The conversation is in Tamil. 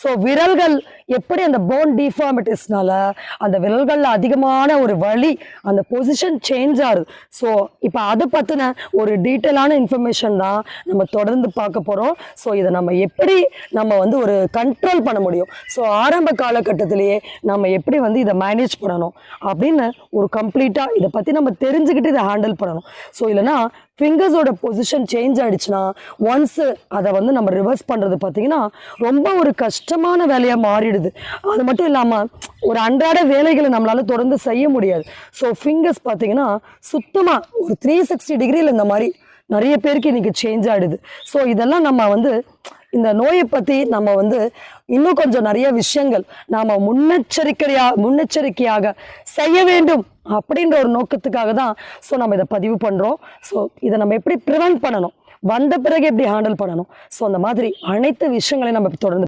ஸோ விரல்கள் எப்படி அந்த போன் டிஃபார்மிட்டிஸ்னால அந்த விரல்களில் அதிகமான ஒரு வலி, அந்த பொசிஷன் சேஞ்ச் ஆகுது. ஸோ இப்போ அதை பற்றின ஒரு டீட்டெயிலான இன்ஃபர்மேஷன் தான் நம்ம தொடர்ந்து பார்க்க போகிறோம். ஸோ இதை நம்ம எப்படி ஒரு கண்ட்ரோல் பண்ண முடியும், ஸோ ஆரம்ப காலகட்டத்திலேயே நம்ம எப்படி இதை மேனேஜ் பண்ணணும் அப்படின்னு ஒரு கம்ப்ளீட்டாக இதை பற்றி நம்ம தெரிஞ்சுக்கிட்டு இதை ஹேண்டில் பண்ணணும். ஸோ இல்லைனா ஃபிங்கர்ஸோட பொசிஷன் சேஞ்ச் ஆகிடுச்சுன்னா ஒன்ஸு அதை நம்ம ரிவர்ஸ் பண்ணுறது பார்த்திங்கன்னா ரொம்ப ஒரு கஷ்டமான வேலையாக மாறிடுது. அது மட்டும் இல்லாமல் ஒரு அன்றாட வேலைகளை நம்மளால் தொடர்ந்து செய்ய முடியாது. ஸோ ஃபிங்கர்ஸ் பார்த்திங்கன்னா சுத்தமாக ஒரு 360 டிகிரியில் இந்த மாதிரி நிறைய பேருக்கு இன்றைக்கி சேஞ்ச் ஆகிடுது. ஸோ இதெல்லாம் நம்ம இந்த நோயை பற்றி நம்ம இன்னும் கொஞ்சம் நிறைய விஷயங்கள் நாம் முன்னெச்சரிக்கையாக செய்ய வேண்டும் அப்படின்ற ஒரு நோக்கத்துக்காக தான் ஸோ நம்ம இதை பதிவு பண்ணுறோம். ஸோ இதை நம்ம எப்படி ப்ரிவென்ட் பண்ணணும், வந்த பிறகு எப்படி ஹேண்டில் பண்ணணும், ஸோ அந்த மாதிரி அனைத்து விஷயங்களையும் நம்ம தொடர்ந்து